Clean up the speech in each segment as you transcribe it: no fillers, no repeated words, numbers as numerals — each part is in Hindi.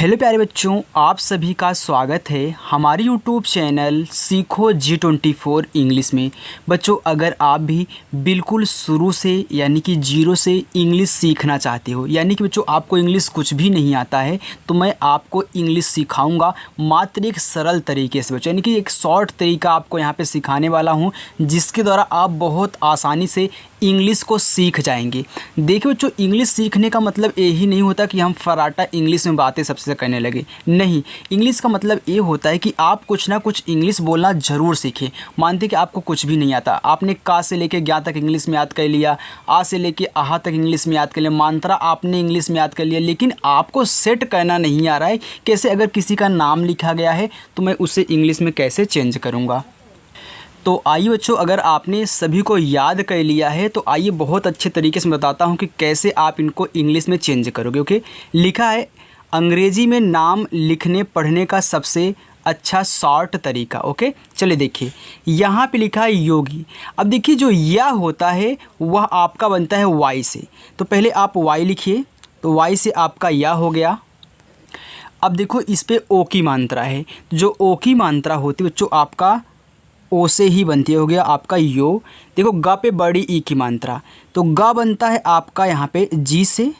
हेलो प्यारे बच्चों, आप सभी का स्वागत है हमारी यूट्यूब चैनल सीखो G24 इंग्लिश में। बच्चों, अगर आप भी बिल्कुल शुरू से यानी कि जीरो से इंग्लिश सीखना चाहते हो, यानी कि बच्चों आपको इंग्लिश कुछ भी नहीं आता है, तो मैं आपको इंग्लिश सिखाऊंगा मात्र एक सरल तरीके से बच्चों, यानी कि एक शॉर्ट तरीका आपको यहाँ पे सिखाने वाला हूँ, जिसके द्वारा आप बहुत आसानी से इंग्लिश को सीख जाएंगे। देखिए बच्चों, इंग्लिश सीखने का मतलब यही नहीं होता कि हम फर्राटा इंग्लिश में बातें सबसे करने लगे। नहीं, इंग्लिश का मतलब ये होता है कि आप कुछ ना कुछ इंग्लिश बोलना ज़रूर सीखें। मानते कि आपको कुछ भी नहीं आता, आपने का से लेके ज्ञा तक इंग्लिश में याद कर लिया, आ से लेके आहा तक इंग्लिश में याद कर लिया, मात्रा आपने इंग्लिश में याद कर लिया, लेकिन आपको सेट करना नहीं आ रहा है। कैसे? अगर किसी का नाम लिखा गया है तो मैं उसे इंग्लिश में कैसे चेंज करूँगा। तो आइए बच्चों, अगर आपने सभी को याद कर लिया है तो आइए बहुत अच्छे तरीके से बताता हूँ कि कैसे आप इनको इंग्लिश में चेंज करोगे। ओके, लिखा है अंग्रेजी में नाम लिखने पढ़ने का सबसे अच्छा शॉर्ट तरीका। ओके, चलिए देखिए, यहाँ पे लिखा है योगी। अब देखिए, जो या होता है वह आपका बनता है वाई से, तो पहले आप वाई लिखिए, तो वाई से आपका या हो गया। अब देखो, इस पे ओ की मात्रा है, जो ओ की मात्रा होती है बच्चों आपका ओ से ही बनती है, हो गया आपका यो। देखो, ग पे बड़ी ई की मात्रा, तो ग बनता है आपका यहाँ पे जी से।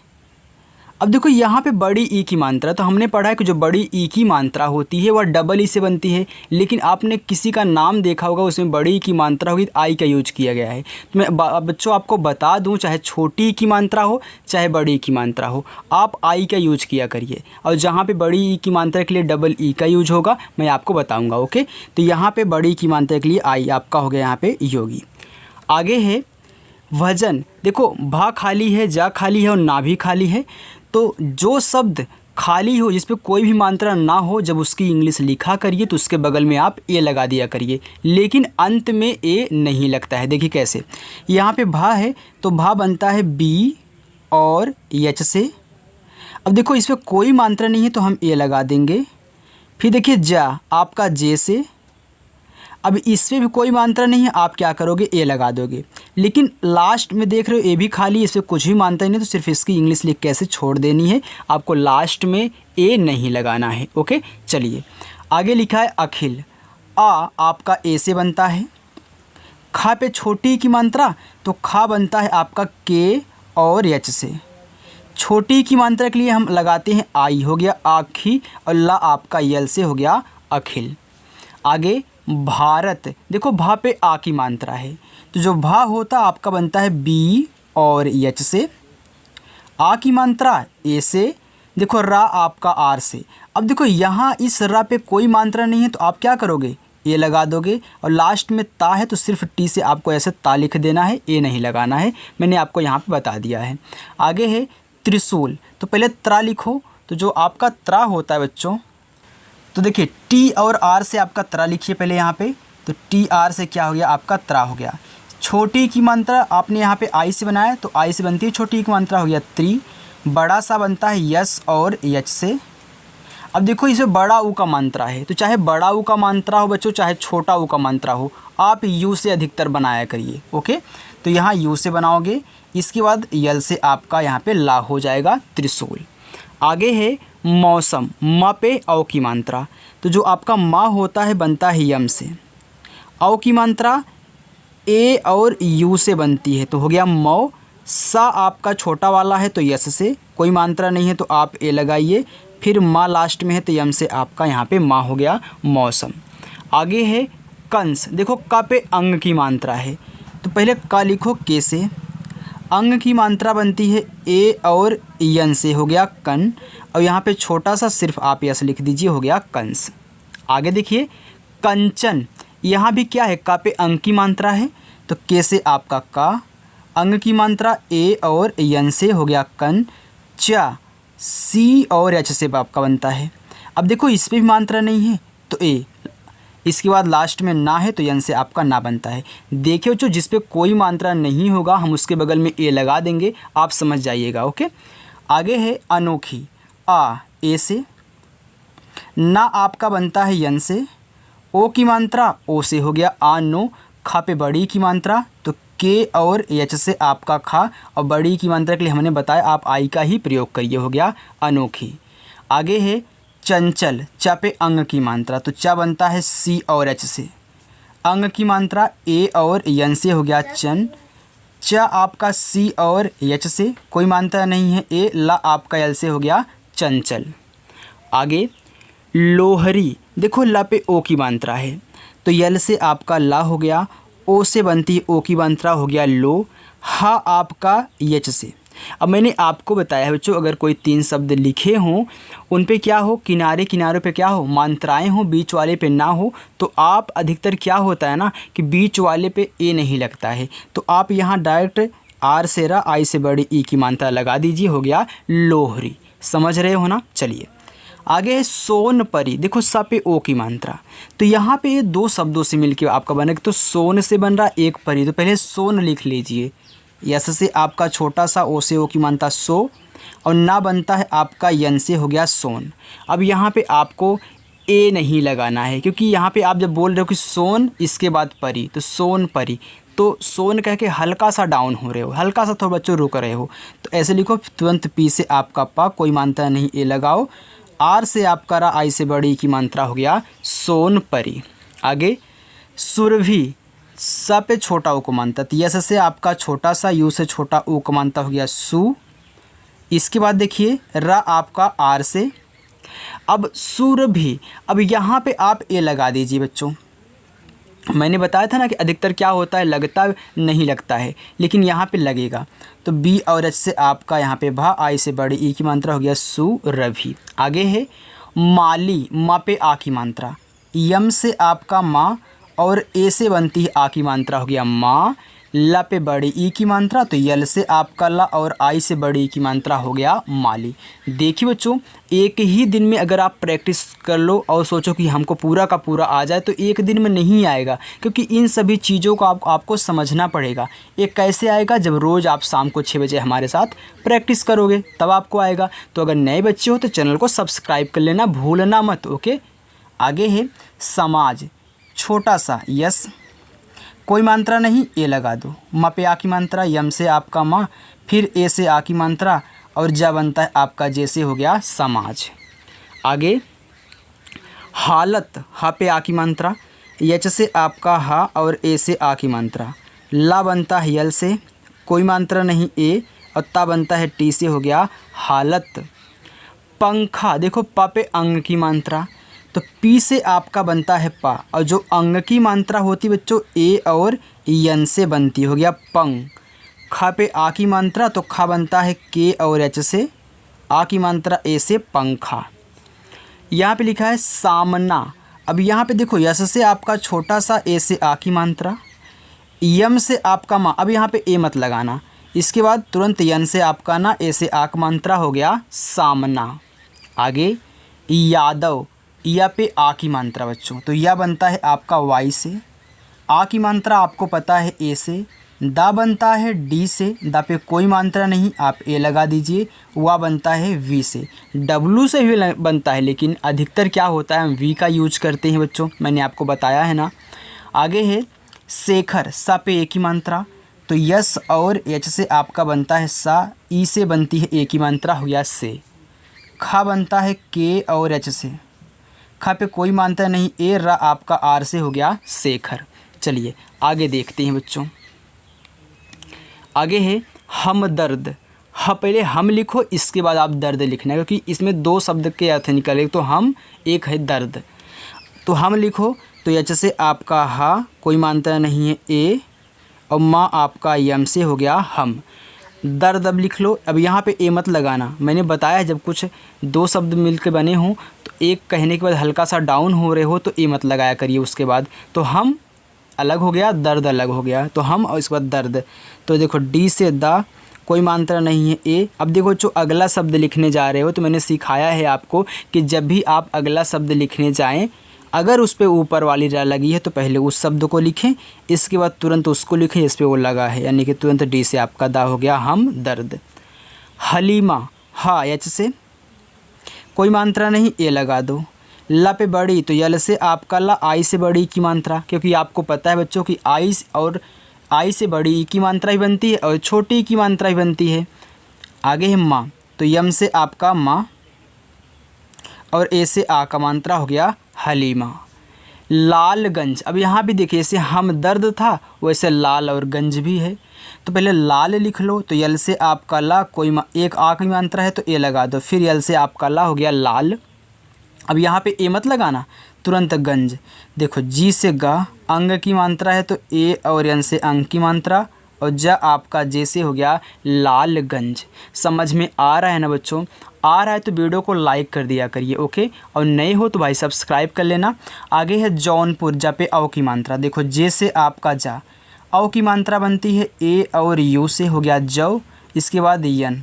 अब देखो, यहाँ पे बड़ी ई की मात्रा, तो हमने पढ़ा है कि जो बड़ी ई की मात्रा होती है वह डबल ई से बनती है, लेकिन आपने किसी का नाम देखा होगा उसमें बड़ी ई की मात्रा होगी, आई का यूज किया गया है। तो मैं बच्चों आपको बता दूं, चाहे छोटी ई की मात्रा हो चाहे बड़ी ई की मात्रा हो, आप आई का यूज किया करिए, और जहाँ पे बड़ी ई की मात्रा के लिए डबल ई का यूज होगा मैं आपको बताऊँगा। ओके, तो यहाँ पर बड़ी ई की मात्रा के लिए आई आपका हो गया यहाँ पर योगी। आगे है वजन। देखो, भा खाली है, जा खाली है और ना भी खाली है, तो जो शब्द खाली हो, जिस पे कोई भी मात्रा ना हो, जब उसकी इंग्लिश लिखा करिए तो उसके बगल में आप ए लगा दिया करिए, लेकिन अंत में ए नहीं लगता है। देखिए कैसे, यहाँ पे भा है तो भा बनता है बी और एच से। अब देखो, इस पर कोई मात्रा नहीं है तो हम ए लगा देंगे। फिर देखिए, जा आपका जे से। अब इसमें भी कोई मात्रा नहीं है, आप क्या करोगे, ए लगा दोगे, लेकिन लास्ट में देख रहे हो ए भी खाली, इसमें कुछ भी मात्रा नहीं, तो सिर्फ इसकी इंग्लिश लिख कैसे छोड़ देनी है, आपको लास्ट में ए नहीं लगाना है। ओके, चलिए आगे लिखा है अखिल। आ आपका ए से बनता है। खा पे छोटी की मात्रा, तो खा बनता है आपका के और एच से। छोटी की मात्रा के लिए हम लगाते हैं आई, हो गया आखी, और ला आपका यल से हो गया अखिल। आगे भारत। देखो, भा पे आ की मात्रा है, तो जो भा होता आपका बनता है बी और एच से। आ की मात्रा ए से। देखो, रा आपका आर से। अब देखो, यहाँ इस रा पे कोई मात्रा नहीं है तो आप क्या करोगे, ए लगा दोगे, और लास्ट में ता है तो सिर्फ टी से आपको ऐसे ता लिख देना है, ए नहीं लगाना है। मैंने आपको यहाँ पे बता दिया है। आगे है त्रिशूल, तो पहले त्रा लिखो, तो जो आपका त्रा होता है बच्चों, तो देखिए टी और आर से आपका त्रा लिखिए पहले यहाँ पे, तो टी आर से क्या हो गया, आपका त्रा हो गया। छोटी की मात्रा आपने यहाँ पे आई से बनाया, तो आई से बनती है छोटी की मात्रा, हो गया त्रि। बड़ा सा बनता है यस और एच से। अब देखो, इसमें बड़ा ऊ का मात्रा है, तो चाहे बड़ा ऊ का मात्रा हो बच्चों, चाहे छोटा ऊ का मात्रा हो, आप यू से अधिकतर बनाया करिए। ओके, तो यहाँ यू से बनाओगे, इसके बाद यल से आपका यहाँ पे ला हो जाएगा त्रिशूल। आगे है मौसम। म पे औ की मात्रा, तो जो आपका मा होता है बनता है यम से। औ की मात्रा ए और यू से बनती है, तो हो गया मौ। सा आपका छोटा वाला है तो यस से, कोई मात्रा नहीं है तो आप ए लगाइए। फिर मा लास्ट में है तो यम से आपका यहाँ पे मा हो गया मौसम। आगे है कंस। देखो, क पे अंग की मात्रा है, तो पहले क लिखो के से। अंग की मात्रा बनती है ए और यन से, हो गया कन, और यहाँ पे छोटा सा सिर्फ आप यस लिख दीजिए, हो गया कंस। आगे देखिए कंचन। यहाँ भी क्या है, का पे अंग की मात्रा है, तो के से आपका का, अंग की मात्रा ए और यन से, हो गया कन। चा सी और एच से आपका बनता है। अब देखो, इस पर भी मात्रा नहीं है तो ए, इसके बाद लास्ट में ना है तो यन से आपका ना बनता है। देखिए बच्चों, जिस पे कोई मात्रा नहीं होगा हम उसके बगल में ए लगा देंगे, आप समझ जाइएगा। ओके, आगे है अनोखी। आ ए से। ना आपका बनता है यन से। ओ की मात्रा ओ से, हो गया आ नो। खा पे बड़ी की मात्रा, तो के और एच से आपका खा, और बड़ी की मात्रा के लिए हमने बताया आप आई का ही प्रयोग करिए, हो गया अनोखी। आगे है चंचल, च पे अंग की मात्रा, तो च बनता है सी और एच से। अंग की मात्रा ए और यन से हो गया चन। च आपका सी और एच से, कोई मात्रा नहीं है ए। ला आपका यल से हो गया चंचल। आगे लोहरी, देखो ला पे ओ की मात्रा है, तो यल से आपका ला हो गया। ओ से बनती है ओ की मात्रा हो गया लो। हा आपका यच से। अब मैंने आपको बताया है बच्चों, अगर कोई 3 शब्द लिखे हों, उन पे क्या हो, किनारे किनारों पे क्या हो, मात्राएं हो, बीच वाले पे ना हो, तो आप अधिकतर क्या होता है ना कि बीच वाले पे ए नहीं लगता है, तो आप यहाँ डायरेक्ट आर से रा आई से बड़ी ई की मात्रा लगा दीजिए, हो गया लोहरी। समझ रहे हो ना। चलिए आगे है सोनपरी, देखो स पे ओ की मात्रा, तो यहाँ पे ये 2 शब्दों से मिलके आपका बनेगा, तो सोन से बन रहा एक परी, तो पहले सोन लिख लीजिए। यस से आपका छोटा सा ओ से ओ की मात्रा सो, और ना बनता है आपका यन से हो गया सोन। अब यहाँ पे आपको ए नहीं लगाना है, क्योंकि यहाँ पे आप जब बोल रहे हो कि सोन इसके बाद परी, तो सोन परी, तो सोन कह के हल्का सा डाउन हो रहे हो, हल्का सा थोड़ा बच्चों रुक रहे हो, तो ऐसे लिखो तुरंत पी से आपका पा, कोई मात्रा नहीं ए लगाओ। आर से आपका रा आई से बड़ी की मात्रा हो गया सोन परी। आगे सुरभि, स पे छोटा ओ को मानता, तो यस से आपका छोटा सा, यू से छोटा ओ को मानता हो गया सु। इसके बाद देखिए रा आपका आर से। अब सुरभि, अब यहाँ पे आप ए लगा दीजिए बच्चों। मैंने बताया था ना कि अधिकतर क्या होता है, लगता नहीं लगता है, लेकिन यहाँ पे लगेगा, तो बी और एच से आपका यहाँ पे भा, आई से बड़ी ई की मात्रा हो गया सुरभि। आगे है माली, मा पे आ की मात्रा, यम से आपका माँ और ए से बनती है आ की मात्रा हो गया माँ। ला पे बड़ी ई की मात्रा, तो यल से आपका ला और आई से बड़ी ई की मात्रा हो गया माली। देखिए बच्चों, एक ही दिन में अगर आप प्रैक्टिस कर लो और सोचो कि हमको पूरा का पूरा आ जाए, तो एक दिन में नहीं आएगा, क्योंकि इन सभी चीज़ों को आपको समझना पड़ेगा। एक कैसे आएगा, जब रोज़ आप शाम को 6 बजे हमारे साथ प्रैक्टिस करोगे तब आपको आएगा। तो अगर नए बच्चे हो तो चैनल को सब्सक्राइब कर लेना, भूलना मत। ओके। आगे है समाज, छोटा सा यस, कोई मात्रा नहीं ए लगा दो। म पे आ की मात्रा, यम से आपका माँ, फिर ए से आ की मात्रा, और जा बनता है आपका जैसे हो गया समाज। आगे हालत, हा पे आ की मात्रा, यच से आपका हा और ए से आ की मात्रा। ला बनता है यल से, कोई मात्रा नहीं ए, और ता बनता है टी से हो गया हालत। पंखा, देखो प पे अंग की मात्रा, तो पी से आपका बनता है पा, और जो अंग की मात्रा होती बच्चों ए और यन से बनती, हो गया पंग। खा पे आ की मात्रा, तो खा बनता है के और एच से, आ की मात्रा ए से पंखा। यहाँ पे लिखा है सामना, अब यहाँ पे देखो यस से आपका छोटा सा ए से आ की मात्रा, यम से आपका माँ, अब यहाँ पे ए मत लगाना, इसके बाद तुरंत यन से आपका ना, ए से आ की मात्रा हो गया सामना। आगे यादव, या पे आ की मात्रा बच्चों, तो या बनता है आपका वाई से, आ की मात्रा आपको पता है ए से, दा बनता है डी से, दा पे कोई मात्रा नहीं, आप ए लगा दीजिए। वा बनता है वी से, डब्लू से भी बनता है, लेकिन अधिकतर क्या होता है हम वी का यूज करते हैं बच्चों, मैंने आपको बताया है ना। आगे है शेखर, सा पे ए की मात्रा, तो यस और एच से आपका बनता है सा, ई से बनती है ए की मात्रा हो गया से। खा बनता है के और एच से, खा पे कोई मात्रा नहीं, ए रा आपका आर से हो गया शेखर। चलिए आगे देखते हैं बच्चों। आगे है हमदर्द, ह पहले हम लिखो, इसके बाद आप दर्द लिखना है, क्योंकि इसमें 2 शब्द के अर्थ निकले, तो हम एक है दर्द, तो हम लिखो, तो एच से आपका हा, कोई मात्रा नहीं है ए, और माँ आपका यम से हो गया हम। दर्द अब लिख लो, अब यहाँ पे ए मत लगाना, मैंने बताया जब कुछ 2 शब्द मिलकर बने हों, तो एक कहने के बाद हल्का सा डाउन हो रहे हो तो ए मत लगाया करिए उसके बाद। तो हम अलग हो गया, दर्द अलग हो गया, तो हम और इसके बाद दर्द। तो देखो डी से दा, कोई मात्रा नहीं है ए। अब देखो जो अगला शब्द लिखने जा रहे हो, तो मैंने सिखाया है आपको कि जब भी आप अगला शब्द लिखने जाएँ, अगर उस पर ऊपर वाली रा लगी है तो पहले उस शब्द को लिखें, इसके बाद तुरंत उसको लिखें इस पर वो लगा है, यानी कि तुरंत डी से आपका दा हो गया हम दर्द। हलीमा, हा एच से, कोई मात्रा नहीं ए लगा दो। ला पे बड़ी, तो यल से आपका ला, आई से बड़ी की मात्रा, क्योंकि आपको पता है बच्चों की आई और आई से बड़ी ई की मात्रा ही बनती है और छोटी ई की मात्रा ही बनती है। आगे है माँ, तो यम से आपका माँ, और ए से आ का मात्रा हो गया हलीमा। लालगंज, अब यहाँ भी देखिए जैसे हमदर्द था वैसे लाल और गंज भी है, तो पहले लाल लिख लो, तो यल से आपका ला, एक आ की मात्रा है तो ए लगा दो, फिर यल से आपका ला हो गया लाल। अब यहाँ पे ए मत लगाना, तुरंत गंज। देखो जी से गा, अंग की मात्रा है तो ए और यन से अंग की मात्रा, और ज आपका जैसे हो गया लालगंज। समझ में आ रहा है ना बच्चों? आ रहा है तो वीडियो को लाइक कर दिया करिए, ओके। और नए हो तो भाई सब्सक्राइब कर लेना। आगे है जौनपुर, जा पे औ की मात्रा, देखो जे से आपका जा, औ की मात्रा बनती है ए और यू से हो गया जौ, इसके बाद यन।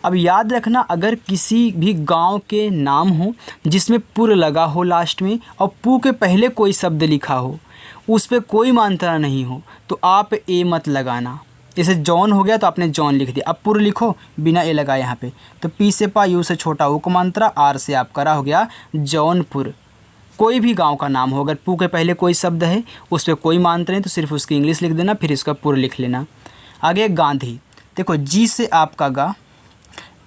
अब याद रखना, अगर किसी भी गांव के नाम हो जिसमें पुर लगा हो लास्ट में और पू के पहले कोई शब्द लिखा हो, उस पर कोई मात्रा नहीं हो, तो आप ए मत लगाना। जैसे जौन हो गया तो आपने जौन लिख दिया, अब पुर लिखो बिना ए लगाए यहाँ पे, तो पी से पा, यू से छोटा ऊ को मात्रा, आर से आपका रा हो गया जौनपुर। कोई भी गांव का नाम हो, अगर पू के पहले कोई शब्द है उस पर कोई मात्रा नहीं तो सिर्फ उसकी इंग्लिश लिख देना, फिर इसका पुर लिख लेना। आगे गांधी, देखो जी से आपका गा,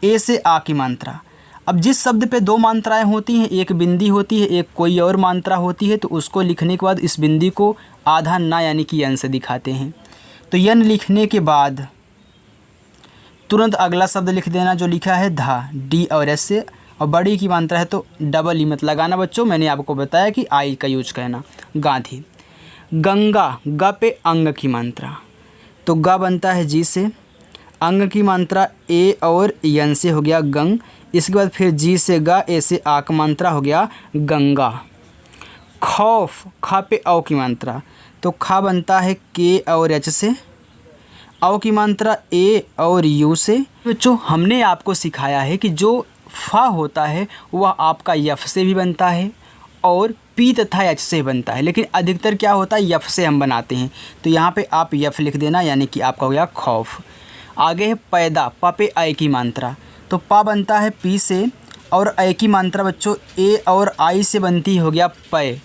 ए से आ की मात्रा। अब जिस शब्द पे दो मात्राएं होती हैं, एक बिंदी होती है, एक कोई और मात्रा होती है, तो उसको लिखने के बाद इस बिंदी को आधा ना यानी कि यन से दिखाते हैं। तो यन लिखने के बाद तुरंत अगला शब्द लिख देना जो लिखा है धा, डी और एस से, और बड़ी की मात्रा है तो डबल ई मत लगाना बच्चों, मैंने आपको बताया कि आई का यूज करना। गांधी। गंगा, ग पे अंग की मात्रा, तो ग बनता है जी से, अंग की मात्रा ए और यन से हो गया गंग, इसके बाद फिर जी से गा, ए से आ का मात्रा हो गया गंगा। खौफ, खा पे औ की मात्रा, तो खा बनता है के और एच से, औ की मात्रा ए और यू से। बच्चों हमने आपको सिखाया है कि जो फा होता है वह आपका यफ से भी बनता है और पी तथा एच से बनता है, लेकिन अधिकतर क्या होता है यफ से हम बनाते हैं, तो यहाँ पे आप यफ लिख देना, यानी कि आपका हो गया खौफ। आगे है पैदा, पा पे आई की मात्रा, तो पा बनता है पी से और आई की मात्रा बच्चों ए और आई से बनती हो गया पै।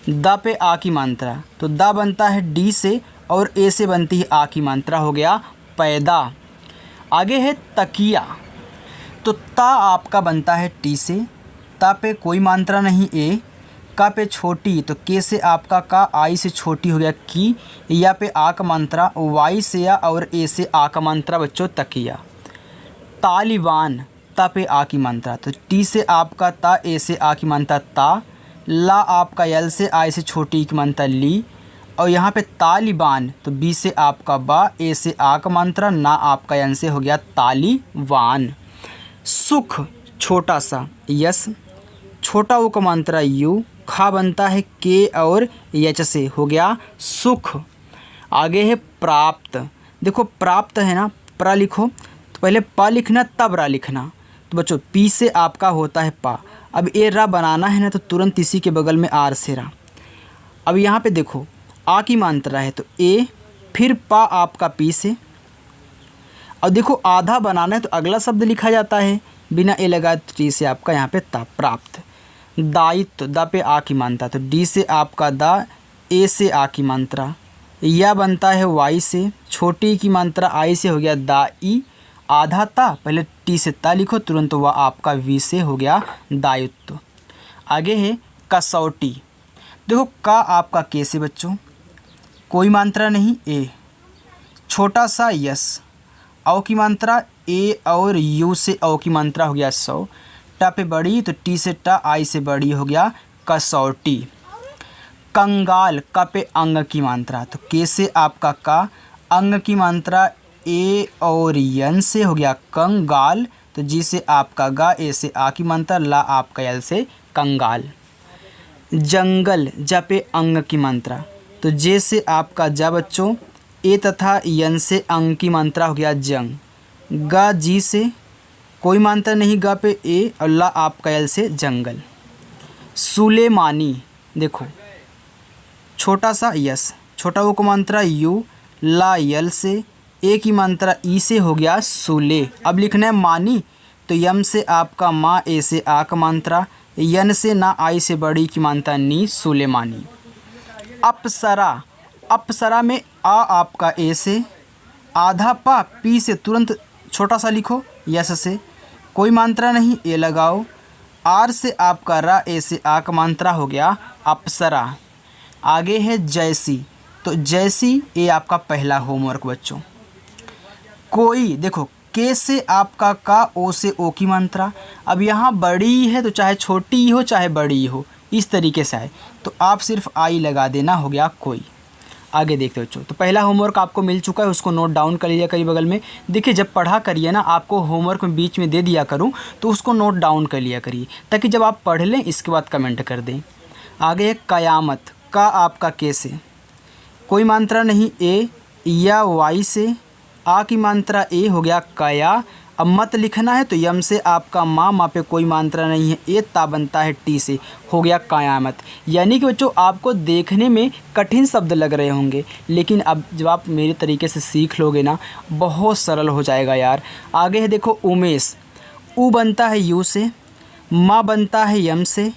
दा पे आ की मात्रा, तो दा बनता है डी से और ए से बनती है आ की मात्रा हो गया पैदा। आगे है तकिया, तो ता आपका बनता है टी से, ता पे कोई मात्रा नहीं ए, का पे छोटी तो के से आपका का, आई से छोटी हो गया की, या पे आ का मात्रा वाई से या और ए से आ का मात्रा बच्चों तकिया। तालिबान, ता पे आ की मात्रा, तो टी से आपका ता, ए से आ की मात्रा ता, ला आपका यल से आई से छोटी की मात्रा ली, और यहाँ पे तालिबान तो बी से आपका बा, ए से आ का मात्रा, ना आपका यन से हो गया तालिबान। सुख, छोटा सा यस, छोटा ओ का मात्रा यू, खा बनता है के और यच से हो गया सुख। आगे है प्राप्त, देखो प्राप्त है ना, प्रा लिखो तो पहले पा लिखना तब रा लिखना, तो बच्चों पी से आपका होता है पा, अब ए रा बनाना है ना तो तुरंत इसी के बगल में आर से रा। अब यहाँ पे देखो आ की मात्रा है तो ए, फिर पा आपका पी से, और देखो आधा बनाना है तो अगला शब्द लिखा जाता है बिना ए लगाए, तो टी से आपका यहाँ पे ता प्राप्त। दायित्व, दा पे आ की मात्रा, तो डी से आपका दा, ए से आ की मात्रा, या बनता है वाई से, छोटी की मात्रा आई से हो गया दा ई, आधा ता, पहले टी से ता लिखो तुरंत वह आपका वी से हो गया दायित्व। आगे है कसौटी, देखो का आपका के से बच्चों, कोई मात्रा नहीं ए, छोटा सा यस, औ की मात्रा ए और यू से औ की मात्रा हो गया सौ, टा पे बड़ी तो टी से टा, आई से बड़ी हो गया कसौटी। कंगाल, का पे अंग की मात्रा, तो के से आपका का, अंग की मात्रा ए और यन से हो गया कंगाल, तो जी से आपका गा, ए से आ की मात्रा, ला आपका यल से कंगाल। जंगल, जा पे अंग की मात्रा, तो जे से आपका जा बच्चों, ए तथा यन से अंग की मात्रा हो गया जंग, गा जी से कोई मात्रा नहीं, गा पे ए और ला आपका यल से जंगल। सुलेमानी, देखो छोटा सा यस, छोटा वो को मात्रा यू, ला यल से, ए की मात्रा ई से हो गया सुले। अब लिखना है मानी, तो यम से आपका माँ, ए से आ का मात्रा, यन से ना आई से बड़ी की मात्रा नी, सुलेमानी। अप्सरा, अप्सरा में आ आपका ए से, आधा पा पी से तुरंत छोटा सा लिखो यस से, कोई मात्रा नहीं ए लगाओ, आर से आपका रा, ए से आ का मात्रा हो गया अप्सरा। आगे है जैसी, तो जैसी ये आपका पहला होमवर्क बच्चों। कोई, देखो के से आपका का, ओ से ओ की मात्रा। अब यहाँ बड़ी है तो चाहे छोटी हो चाहे बड़ी हो, इस तरीके से आए तो आप सिर्फ आई लगा देना, हो गया कोई। आगे देखते बच्चों, तो पहला होमवर्क आपको मिल चुका है, उसको नोट डाउन कर लिया करिए बगल में। देखिए जब पढ़ा करिए ना, आपको होमवर्क में बीच में दे दिया करूँ तो उसको नोट डाउन कर लिया करिए, ताकि जब आप पढ़ लें इसके बाद कमेंट कर दें। आगे है कयामत, का आपका के से, कोई मात्रा नहीं ए या वाई से, आ की मात्रा ए, हो गया कया। अब मत लिखना है तो यम से आपका माँ पे कोई मात्रा नहीं है, ए ता बनता है टी से, हो गया कयामत। यानी कि बच्चों आपको देखने में कठिन शब्द लग रहे होंगे, लेकिन अब जब आप मेरे तरीके से सीख लोगे ना, बहुत सरल हो जाएगा यार। आगे है देखो उमेश, उ बनता है यू से, माँ बनता है यम से,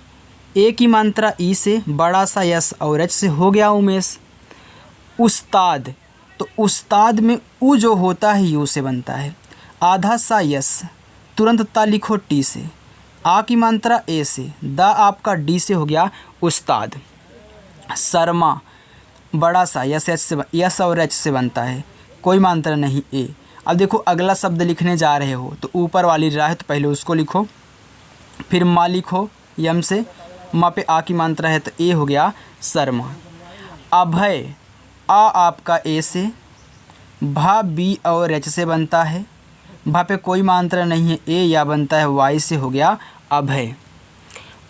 ए की मात्रा ई से, बड़ा सा यस और एच से, हो गया उमेश। उस्ताद, तो उस्ताद में उ जो होता है यू से बनता है, आधा सा यस, तुरंत ता लिखो टी से, आ की मात्रा ए से, द आपका डी से, हो गया उस्ताद। शर्मा, बड़ा सा यस एच से, यस और एच से बनता है, कोई मात्रा नहीं ए। अब देखो अगला शब्द लिखने जा रहे हो तो ऊपर वाली राह है तो पहले उसको लिखो, फिर माँ लिखो यम से, माँ पे आ की मात्रा है तो ए, हो गया शर्मा। अभय, आ आपका ए से, भा बी और एच से बनता है, भा पे कोई मात्रा नहीं है, ए या बनता है वाई से, हो गया अभय।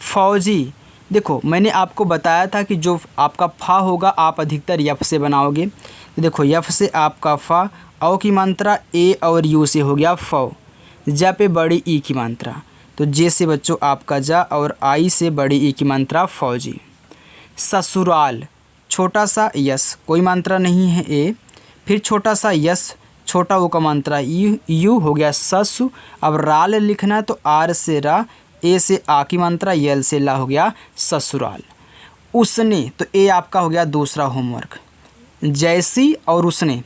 फौजी, देखो मैंने आपको बताया था कि जो आपका फा होगा आप अधिकतर यफ से बनाओगे, तो देखो यफ से आपका फा, औ की मात्रा ए और यू से, हो गया फौ। जा पे बड़ी ई की मात्रा, तो जे से बच्चों आपका जा, और आई से बड़ी ई की मात्रा फौजी। ससुराल, छोटा सा यस, कोई मात्रा नहीं है ए, फिर छोटा सा यस, छोटा ओ का मात्रा यू, हो गया ससु। अब राल लिखना तो आर से रा, ए से आ की मात्रा, यल से ला, हो गया ससुराल। उसने, तो ए आपका हो गया दूसरा होमवर्क। जैसी और उसने।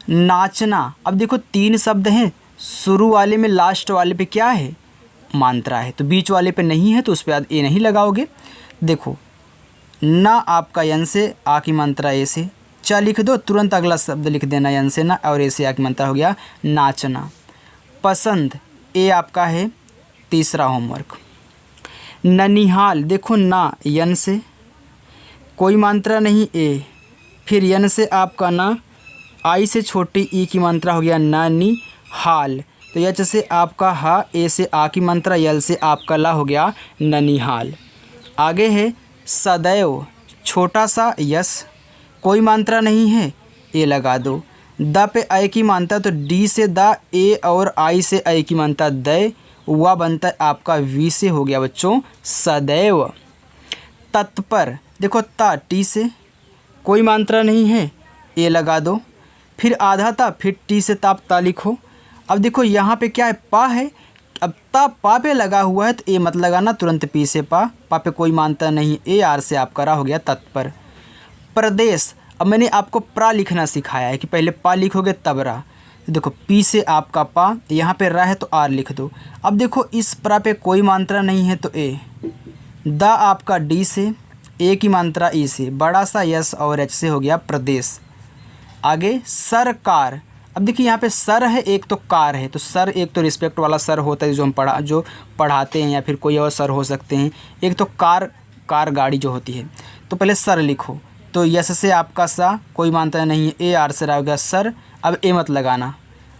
नाचना, अब देखो तीन शब्द हैं, शुरू वाले में लास्ट वाले पे क्या है, मात्रा है, तो बीच वाले पे नहीं है तो उस पर ए नहीं लगाओगे। देखो ना आपका यन से, आ की मात्रा ए से, चा लिख दो, तुरंत अगला शब्द लिख देना यन से ना, और ए से आ की मात्रा, हो गया नाचना। पसंद, ए आपका है तीसरा होमवर्क। ननिहाल, देखो ना यन से, कोई मात्रा नहीं ए, फिर यन से आपका ना, आई से छोटी ई की मात्रा, हो गया नानी हाल, तो यच से आपका हा, ए से आ की मात्रा, यल से आपका ला, हो गया ननिहाल। आगे है सदैव, छोटा सा यस, कोई मात्रा नहीं है, ए लगा दो। द पे आई की मात्रा, तो डी से द, ए और आई से आई की मात्रा दै, हुआ बनता है आपका वी से, हो गया बच्चों सदैव। तत्पर, देखो ता टी से, कोई मात्रा नहीं है, ए लगा दो, फिर आधा ता, फिर टी से ताप ता लिखो। अब देखो यहाँ पे क्या है, पा है, अब ता पा पे लगा हुआ है तो ए मत लगाना, तुरंत पी से पा, पा पे कोई मात्रा नहीं, ए आर से आपका रा, हो गया तत्पर। प्रदेश, अब मैंने आपको प्रा लिखना सिखाया है कि पहले पा लिखोगे तब रा, देखो पी से आपका पा, यहाँ पे रा है तो आर लिख दो। अब देखो इस प्रा पे कोई मात्रा नहीं है तो ए, द आपका डी से, ए की मात्रा ई से, बड़ा सा यस और एच से, हो गया प्रदेश। आगे सरकार, अब देखिए यहाँ पे सर है, एक तो कार है, तो सर एक तो रिस्पेक्ट वाला सर होता है जो हम पढ़ाते हैं, या फिर कोई और सर हो सकते हैं, एक तो कार गाड़ी जो होती है, तो पहले सर लिखो, तो यस से आपका सा, कोई मात्रा नहीं है, ए आर से रह गया सर। अब ए मत लगाना,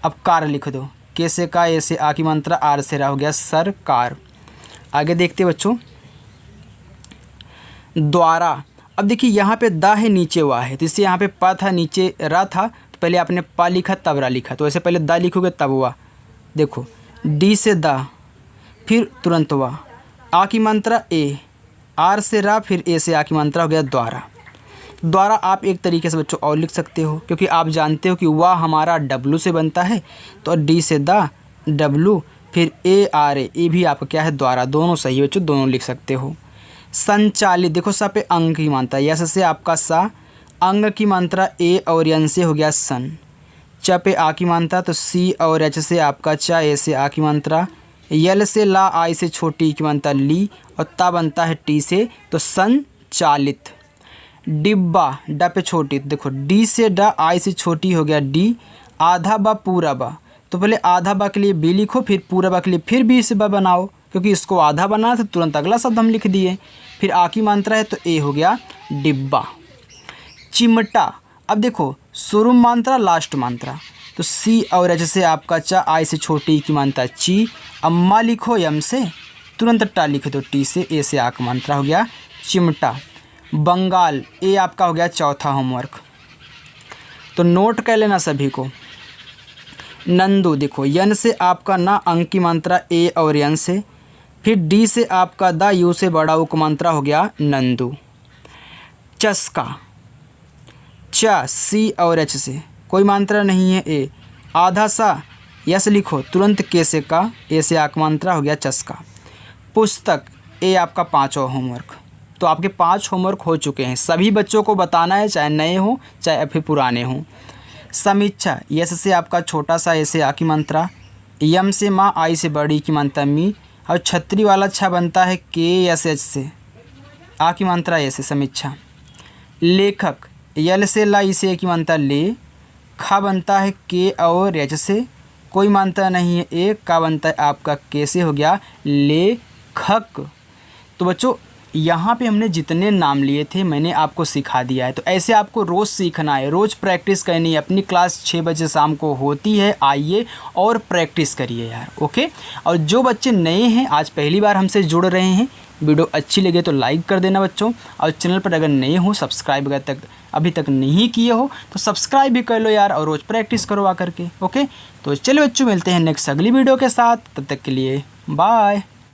अब कार लिख दो, के से का, ए से आ की मात्रा, आर से रह गया सर कार। आगे देखते बच्चों, द्वारा, अब देखिए यहाँ पे दा है, नीचे वा है, तो इससे यहाँ पे पा था, नीचे रा था, तो पहले आपने पा लिखा तब रा लिखा, तो ऐसे पहले दा लिखोगे तब वा। देखो डी से दा, फिर तुरंत वा, आ की मात्रा ए, आर से रा, फिर ए से आ की मात्रा, हो गया द्वारा। द्वारा आप एक तरीके से बच्चों और लिख सकते हो, क्योंकि आप जानते हो कि वाह हमारा डब्लू से बनता है, तो डी से दा, डब्लू, फिर ए आर ए, ये भी आपका क्या है द्वारा, दोनों सही है बच्चों, दोनों लिख सकते हो। संचालित, देखो सा पे अंग की मात्रा, यस से आपका सा, अंग की मात्रा ए और यन से, हो गया सन। च पे आ की मात्रा, तो सी और एच से आपका चा, ए से आ की मात्रा, यल से ला आई से छोटी की बनता ली और ता बनता है टी से तो संचालित। डिब्बा ड पे छोटी, देखो डी से ड आई से छोटी हो गया डी। आधा बा पूरा बा, तो पहले आधा बा के लिए बी लिखो, फिर पूरा बा के लिए फिर बी से बा बनाओ, क्योंकि इसको आधा बनाना था तुरंत अगला शब्द हम लिख दिए। फिर आ की मात्रा है तो ए हो गया डिब्बा। चिमटा, अब देखो शुरू मात्रा लास्ट मात्रा, तो सी और एच से आपका चा, आई से छोटी की मात्रा ची। अम्मा लिखो यम से, तुरंत टा लिखे तो टी से, ए से आ का मात्रा हो गया चिमटा। बंगाल, ए आपका हो गया चौथा होमवर्क, तो नोट कर लेना सभी को। नंदू, देखो यन से आपका ना अंक की मात्रा ए और यन से, फिर डी से आपका दा यू से बड़ा उ का मात्रा हो गया नंदू। चस्का, च सी और एच से कोई मात्रा नहीं है ए, आधा सा यस लिखो, तुरंत के से का, ए से आ का मात्रा हो गया चस्का। पुस्तक, ए आपका पाँचवा होमवर्क, तो आपके 5 होमवर्क हो चुके हैं, सभी बच्चों को बताना है, चाहे नए हों चाहे फिर पुराने हों। समीक्षा, यस से आपका छोटा सा ए से आ की मात्रा, यम से माँ आई से बड़ी की मात्रा मी, और छतरी वाला छा बनता है के एस एच से, आ की मात्रा ए से समीक्षा। लेखक, यल से ला ई से ए की मात्रा ले, खा बनता है के और एच से, कोई मात्रा नहीं है ए, का बनता है आपका के से, हो गया लेखक। तो बच्चों यहाँ पे हमने जितने नाम लिए थे मैंने आपको सिखा दिया है, तो ऐसे आपको रोज़ सीखना है, रोज़ प्रैक्टिस करनी है। अपनी क्लास 6 बजे शाम को होती है, आइए और प्रैक्टिस करिए यार, ओके। और जो बच्चे नए हैं, आज पहली बार हमसे जुड़ रहे हैं, वीडियो अच्छी लगे तो लाइक कर देना बच्चों, और चैनल पर अगर नए हो सब्सक्राइब अभी तक नहीं किए हो तो सब्सक्राइब भी कर लो यार, और रोज़ प्रैक्टिस करो आकर के, ओके। तो चलिए बच्चों, मिलते हैं नेक्स्ट अगली वीडियो के साथ, तब तक के लिए बाय।